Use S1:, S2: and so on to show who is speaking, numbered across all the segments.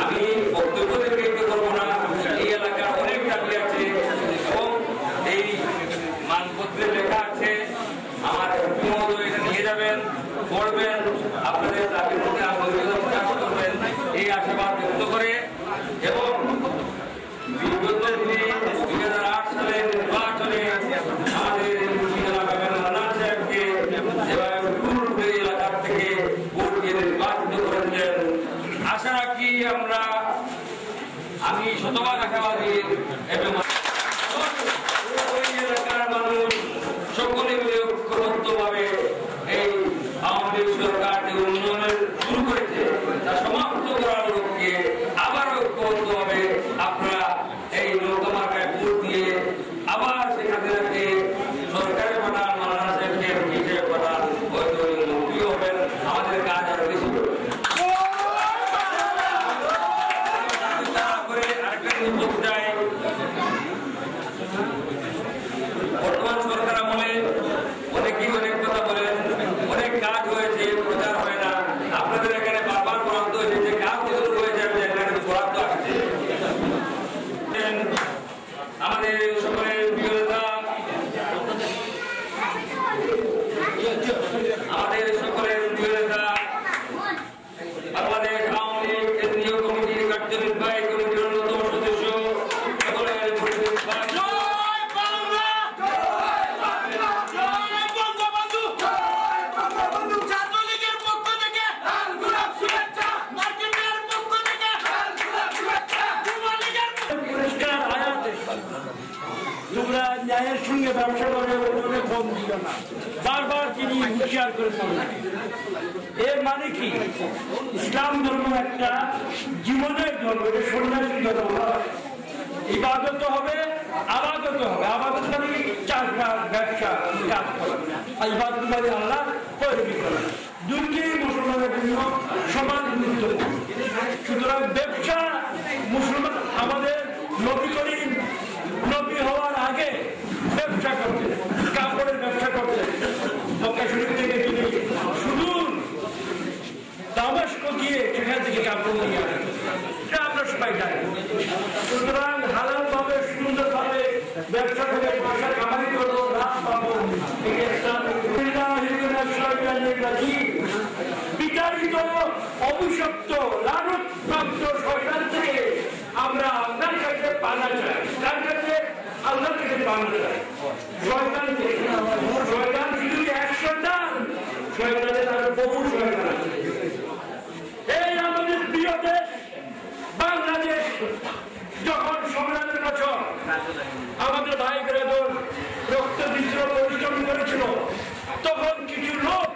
S1: আমি বক্তব্য থেকে এবং বিগত দিনে 2008 সালের নির্বাচনে আমাদের সাহেবকে যেভাবে পূর্ব এলাকা থেকে ভোট দিয়ে নির্বাচিত করেছেন, আশা রাখি আমি শতভাগ আশাবাদী এবং এলাকার মানুষ সকলে মিলে ঐক্যবদ্ধভাবে এই আওয়ামী লীগ সরকার যে উন্নয়নের শুরু করেছে তা সমাপ্ত করার লক্ষ্যে আবার ঐক্যবদ্ধভাবে আপনারা এই নৌকা মার্কায় ভোট দিয়ে আবার সেখানে সরকারের প্রধান মাওলানা সাহেবকে হিসেবে প্রধান হয়তো মন্ত্রী হবেন, আমাদের কাজ আরো বেশি করবে। বর্তমান সরকার আমলে অনেকেই অনেক কথা বলেন, অনেক কাজ হয়েছে, প্রচার হয় না। আপনাদের এখানে বারবার বরাদ্দ হয়েছে, যে কাজ যেগুলো হয়েছে এখানে বরাদ্দ আসছে। আমাদের সকলের প্রিয় নেতা, বাংলাদেশ আওয়ামী লীগ কেন্দ্রীয় কমিটির কার্যনির্বাহী কমিটির অন্যতম সদস্য সকলের
S2: তোমরা ন্যায়ের সঙ্গে ব্যবসা করে ওখানে কম দিল না, বারবার তিনি হুঁশিয়ার করে বললেন। এর মানে কি? ইসলাম ধর্ম একটা জীবনের ধর্ম, এটা সন্ন্যাসী ধর্ম। ইবাদত হবে, আবাদত হবে। আবাদত মানে চাষবাস, ব্যবসা, কাজ করা। আর ইবাদত মানে আল্লাহ তৈরি করা। দুইটি মুসলমানের জন্য সমান গুরুত্বপূর্ণ। সুতরাং ব্যবসা মুসলমান আমাদের নবী করিম নবী হওয়ার আগে ব্যবসা করতে, কাপড়ের ব্যবসা করতে মক্কা শরীফ থেকে তিনি সুদূর দামেস্ক গিয়ে সেখান থেকে কাপড় নিয়ে আসেন। এটা আমরা সবাই জানি। সুতরাং হালাল ভাবে সুন্দর ভাবে ব্যবসা করে পয়সা কামাই করবো, লাভ পাবো। বিতাড়িত অভিশপ্ত লালনপ্রাপ্ত শয়তান থেকে আমরা আপনার কাছে পানা চাই। তার কাছে আল্লাহর কাছে পানা চাই। শয়তান শুধু এক শয়তান, শয়তানের আরো বহু শয়তান আছে। এই আমাদের প্রিয় দেশ বাংলাদেশ যখন সংগ্রামের বছর আমাদের ভাই ব্রাদার রক্ত দিচ্ছিল, পরিশ্রম করেছিল, তখন কিছু লোক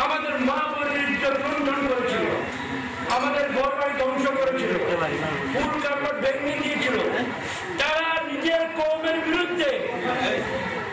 S2: আমাদের মা বোনের ইজ্জত লুণ্ঠন করেছিল, আমাদের ঘর বাড়ি ধ্বংস করেছিল, ফুল কাপড় ভেঙে দিয়েছিল। তারা নিজের কওমের বিরুদ্ধে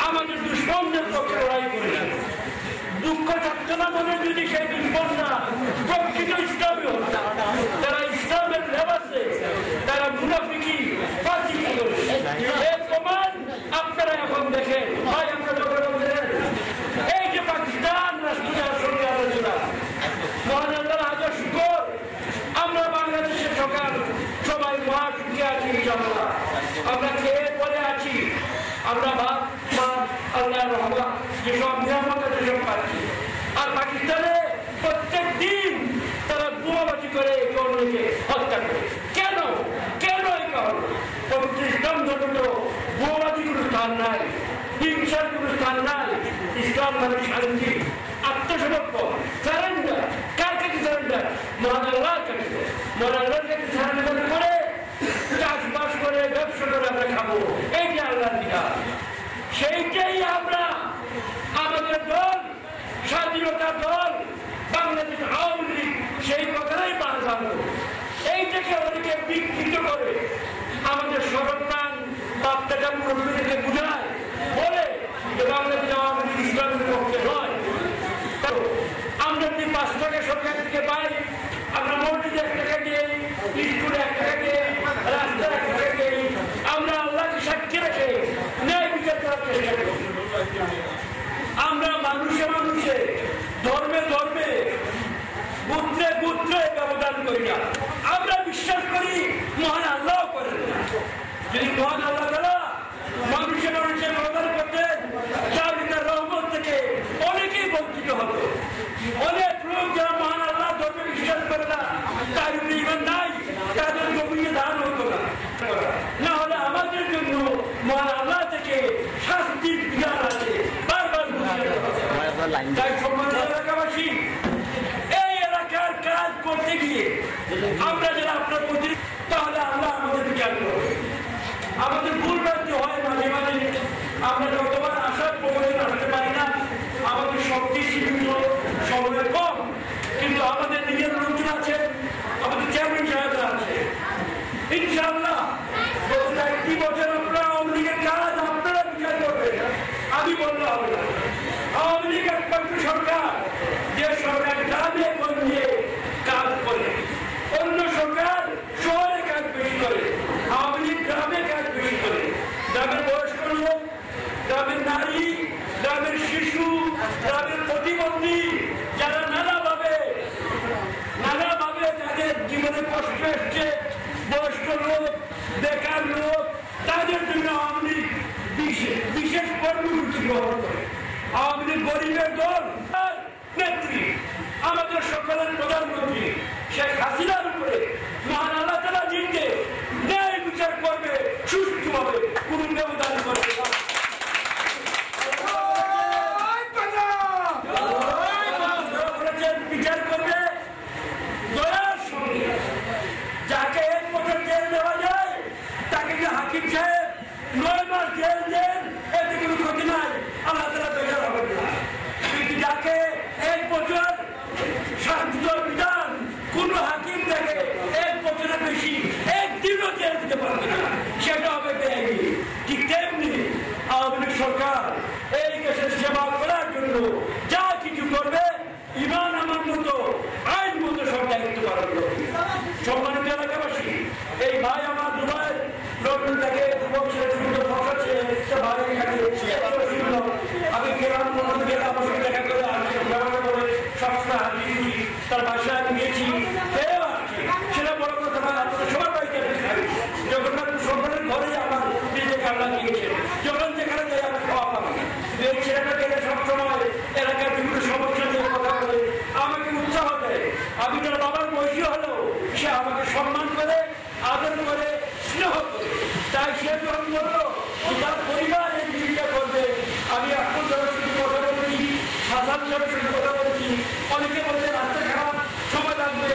S2: আমাদের দুশ্মনদের পক্ষে লড়াই করেছিল। দুঃখ থাকতো না মনে যদি সেই দুশ্মনরা প্রকৃত ইসলামী হতো। তারা ইসলামের লেবাসে তারা মুনাফিকি ফাসিকি করে। এর প্রমাণ আপনারা এখন দেখেন। ভাই আমরা যখন এই যে পাকিস্তান রাষ্ট্রীয় সঙ্গে আলোচনা, মহান আল্লাহর হাজার শুকর, আমরা বাংলাদেশের সরকার সবাই মহা সুখে আছি। আমরা খেয়ে পরে আছি, আমরা ভাত আল্লাহর রহমত যেসব নিয়ামত সেসব পাচ্ছি। আর পাকিস্তানে প্রত্যেক দিন তারা বোমাবাজি করে কর্মীকে হত্যা করে। কেন এই কারণ? পবিত্র ইসলাম ধর্ম বোমাবাজি কোনো স্থান নাই, হিংসার কোনো স্থান নাই। ইসলাম মানে শান্তি, আত্মসমর্পণ, সারেন্ডার। কার কাছে সারেন্ডার? মহান আল্লাহর কাছে। মহান আল্লাহর কাছে সারেন্ডার করে চাষবাস করে ব্যবসা করে আমরা খাবো, এইটা আল্লাহর বিধান। সেইটাই আমরা আমাদের দল, স্বাধীনতার দল বাংলাদেশ আওয়ামী লীগ সেই কথাই বারবার এইটাকে অনেকে বিকৃত করে আমাদের সরকার বার্তাটা মুরব্বীদেরকে বুঝায়, বলে যে বাংলাদেশ আওয়ামী লীগ ইসলামের পক্ষে নয়। আমরা যদি 5 টাকা সরকার থেকে পাই, আমরা মসজিদে 1 টাকা দিই, স্কুলে 1 টাকা দিই, রাস্তায় 1 টাকা দিই, আমরা আল্লাহকে সাক্ষী রেখে ন্যায় বিচার করার চেষ্টা করি। আমরা মানুষে মানুষে, ধর্মে ধর্মে, গোত্রে গোত্রে ব্যবধান করি না। আমরা বিশ্বাস করি মহান আল্লাহ করেন না। যদি মহান আল্লাহ তাআলা মানুষে মানুষের ব্যবধান করতেন, তাহলে তার রহমত থেকে অনেকেই বঞ্চিত হতো। অনেক লোক যারা মহান আল্লাহ ধর্মে বিশ্বাস করে না, তার ঈমান নাই, তাদের গভীরে দিতে পারবে না, সেটা হবে বেআইনি। ঠিক তেমনি আওয়ামী লীগ সরকার এই দেশের সেবা করার জন্য যা কিছু করবে ইমান আমার মতো আইন মতো সব দায়িত্ব পালন করবে। সম্মানিত এলাকাবাসী, এই ভাই আমার দুবাই লন্ডন থেকে যুবক ছেলে সুন্দর ফসল ছেলে ভাই এখানে আমি গেলাম গেলাম আমার সঙ্গে দেখা করে আমি ব্যবহার করে সবসময় হারিয়ে দিয়েছি, তার বাসায় আমি গিয়েছি, সেটা বড় কথা না। আপনাদের সবার বাড়িতে জগন্নাথ সরকারের ঘরে আমার নিজেকে আল্লাহ দিয়েছে, যখন যেখানে যাই আমি খাওয়া পাবো। এই ছেলেটা গেলে সবসময় এলাকার বিভিন্ন সমস্যা নিয়ে কথা বলে আমাকে উৎসাহ দেয়। আমি তার বাবার বয়সী হলেও সে আমাকে সম্মান করে, আদর করে, স্নেহ করে। তাই সে যখন বললো তার পরিবার এই জীবিকা করবে, আমি এখন ধরো শুধু কথা বলেছি, সাধারণ ধরো শুধু কথা বলেছি। অনেকে বলছে রাস্তা খারাপ, সময় লাগবে,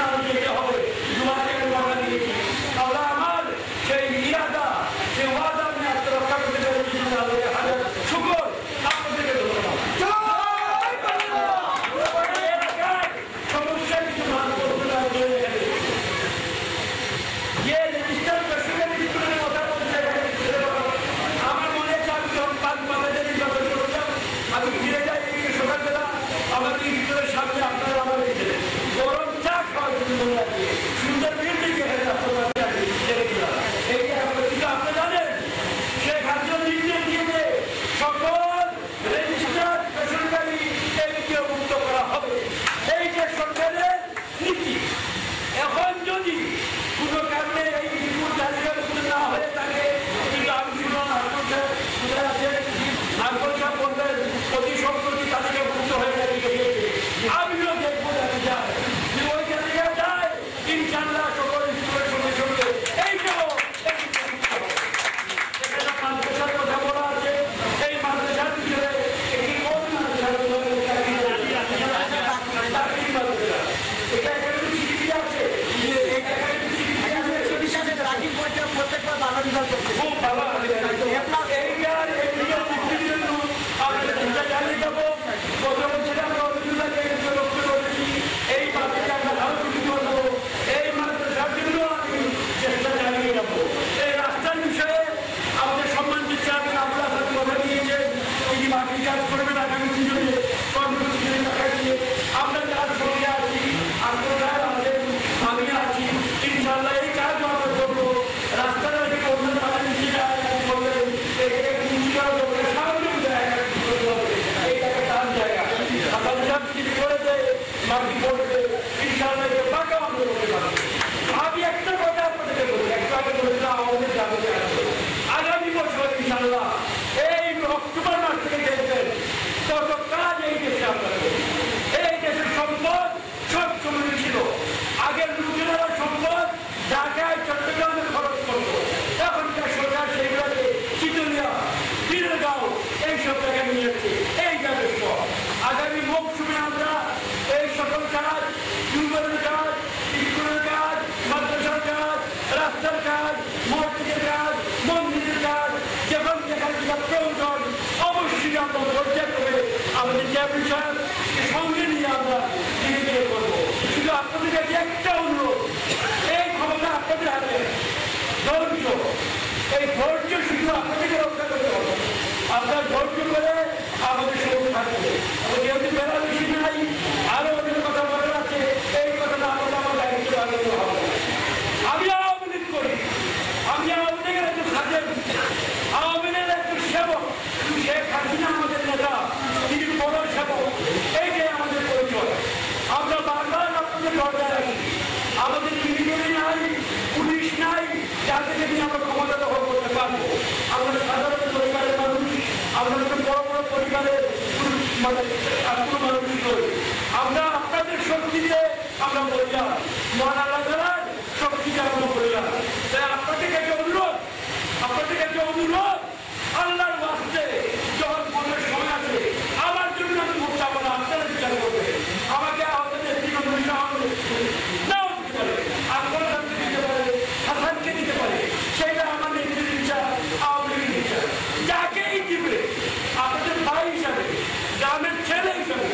S2: আমি যেতে হবে, দুবার থেকে টাকা দিয়েছি। তাহলে আমার সেই ইরাদা, সেই ওয়াদা আমি আজকে রক্ষা করতে পেরেছি। হাজার শুকর আপনাদেরকে ধন্যবাদ। সমস্যা কিছু মান করতে না আমার মনে হচ্ছে আমি যখন আমি ফিরে যাই সকালবেলা আমাদের স্কুলের সামনে আপনারা আমাদের গরম চা খাওয়ার জন্য সুন্দর বিল্ডিং আপনি জানেন শেখ হাসিনা নির্দেশ দিয়েছে সকল রেজিস্টার্ড বেসরকারি এমপিও মুক্ত করা হবে। এই যে সরকারের নীতি, এখন যদি কোনো কারণে এই রিপোর্ট তালিকা মুক্ত না হয়ে থাকে, কিন্তু আমি শুনলাম আগ্রহ বলবেন অতি সম্প্রতি তালিকা মুক্ত হয়ে গেছে। আমিও দেখবো যাতে যায়, ওই তালিকা যায় ইনশাল্লাহ সকল স্কুলের সঙ্গে সঙ্গে এইটাও এখানে মাদ্রাসার কথা বলা আছে। এই মাদ্রাসার ভিতরে একটি কোন মাদ্রাসা এটা এখানে সিটি আছে, প্রত্যেকবার ভালো রেজাল্ট করছে, খুব ভালো। এইটার জন্য আপনাদের চিন্তা জানিয়ে দেবো। কথা বলছিলাম রবীন্দ্রনাথকে লক্ষ্য করেছি, এই মাদ্রাসা আমরা ভালো কিছু করবো, এই মাদ্রাসার জন্য আমি চেষ্টা চালিয়ে যাবো। এই রাস্তার বিষয়ে আমাদের সম্মানিত চেয়ারম্যান আবুল হাসান কথা দিয়েছেন, তিনি মাটি কাজ করবেন আগামী দিনে কর্মসূচি দেখা দিয়ে আমরা যার সঙ্গে আছি, আপনারা আমাদের আমি আছি, ইনশাল্লাহ এই কাজ আমরা করবো। রাস্তার অন্য পানি বললেন এইটাকে টান জায়গা আপনার কিছু করে দেয়, মাটি করবে, ইনশাল্লাহ ফাঁকা আমরা করতে পারবো। আমি একটা কথা আপনাদেরকে বলি, একটু আগে বলেছিলাম আমাদের গ্রামে আগামী বছর ইনশাল্লাহ এই অক্টোবর মাস থেকে দেখবেন কত কাজ এই দেশে আমরা করি। এই দেশের সম্পদ সব সময় ছিল, আগের লোকেরা সম্পদ ঢাকায় চট্টগ্রামে খরচ করতো, এখনকার সরকার সেইগুলোকে চিতলিয়া, বীরগাঁও এইসব জায়গায় নিয়ে যাচ্ছে। এই যাবে আগামী মৌসুমে আমরা এই সকল কাজ, টিউবওয়েলের কাজ, স্কুলের কাজ, মাদ্রাসার কাজ, রাস্তার কাজ, মসজিদের কাজ, মন্দিরের কাজ, যেখান যেখানে যেটা প্রয়োজন অবশ্যই আমরা পর্যায় করে আমাদের চেয়ারম্যান সাহেবকে সঙ্গে নিয়ে আমরা ধীরে ধীরে করবো। শুধু আপনাদের কাছে একটা অনুরোধ, এই ক্ষমতা আপনাদের হাতে, ধৈর্য, এই ধৈর্য শুধু আপনাদেরকে রক্ষা করতে হবে। আপনার ধৈর্য করে আমাদের সঙ্গে থাকবে। যেহেতু বেলা বেশি নাই, আরো অনেক কথা বলার আছে, এই কথাটা আমাদের আমার দায়িত্ব আনন্দ হবে। আমি আওয়ামী লীগ করি, আমি আওয়ামী লীগের একজন সাজেন, আওয়ামী লীগের একজন সেবক। শেখ হাসিনা আমাদের নেতা, তিনি বড় সেবক, এইটাই আমাদের পরিচয়। আমরা বারবার আপনাদের দরজায় রাখি, আমাদের মিলিটারি নাই, পুলিশ নাই, যাদের নিয়ে আমরা ক্ষমতা দখল করতে পারবো। আমরা সাধারণ পরিবারের মানুষ, আমরা বড় বড় পরিবারের মানুষ করি। আমরা আপনাদের শক্তিতে আমরা বললাম, মহান আল্লাহ তাআলার শক্তিতে আমরা বললাম। তাই আপনাদের কাছে অনুরোধ, আপনাদের কাছে অনুরোধ, আল্লাহর ওয়াস্তে যখন মনের সময় আছে আমার জন্য আমি ভোট চাবো না, আপনারা বিচার করবে। আমাকে আমাদের নাও দিতে পারে, আপনারা দিতে পারে, হাসানকে দিতে পারে, সেটা আমার নেত্রীর ইচ্ছা, আওয়ামী লীগের ইচ্ছা। যাকেই দিবে আপনাদের ভাই হিসাবে, গ্রামের ছেলে হিসাবে,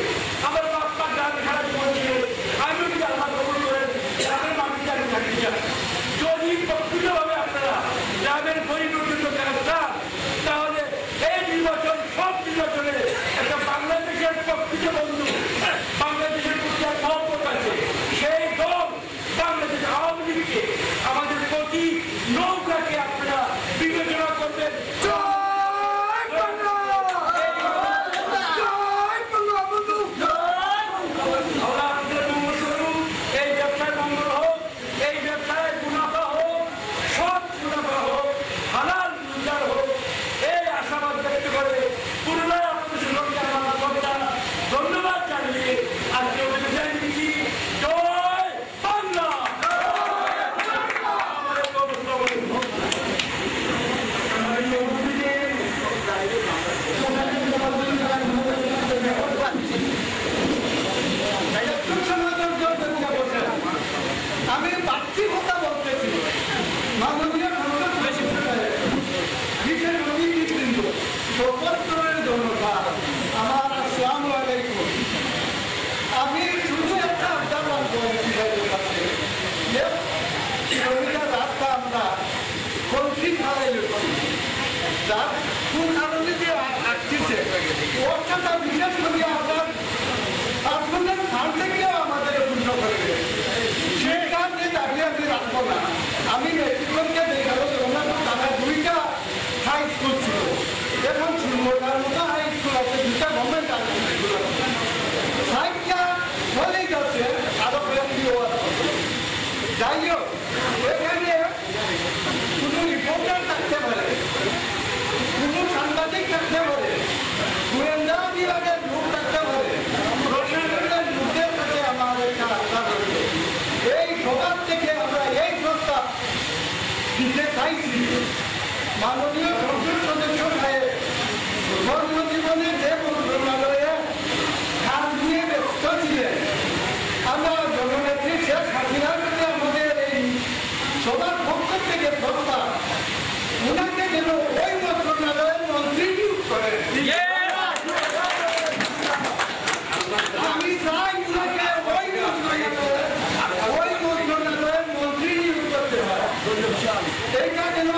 S2: আমার বাপ্পা গ্রাম খারাপ করেছিলেন, আমি যদি আল্লাহ কবুল করেন গ্রামের মাটিতে আমি থাকি। যদি
S3: মাননীয় সংসদ সদস্য বিশেষ অতিথিবৃন্দ, সর্বস্তরের জনতা, আমার আসসালামু আলাইকুম। আমি শুধু একটা আবদার রাখবো রাস্তা আমরা কন্ট্রিট হারাইলে করি, যার কোন কারণে যে আসছে ওটা বিশেষ করে আপনার পার্সোনাল ফান্ড থেকেও আমাদের পূর্ণ করবে, সেই কারণে দাঁড়িয়ে আমি রাখবো না। আমি মেট্রিককে দেখাবো ওনার তারা দুইটা হাই স্কুল ছিল, এখন সুন্দরতার মতো হাই স্কুল আছে, দুটা গভর্নমেন্ট হাই স্কুল আছে, 60টা কলেজ আছে, আরো কয়েকটিও আছে। যাই হোক, এখানে কোনো রিপোর্টার থাকতে পারে, কোনো সাংবাদিক থাকতে পারে, গোয়েন্দা বিভাগের লোক থাকতে পারে, প্রশাসনের লোকদের কাছে আমার একটা আশা রয়েছে। এই সবার থেকে আমরা এই প্রস্তাব দিতে চাইছি, মাননীয় সংসদ সদস্য সাহেব কর্মজীবনে যে মন্ত্রণালয়ে কাজ নিয়ে ব্যস্ত ছিলেন, আমরা জননেত্রী শেখ হাসিনার কাছে আমাদের এই সবার পক্ষ থেকে প্রস্তাব, ওনাকে যেন ওই মন্ত্রণালয়ের মন্ত্রী নিয়োগ করেন। আমি চাই ওনাকে ওই মন্ত্রণালয়ের মন্ত্রী নিয়োগ করতে হয়, এইটা যেন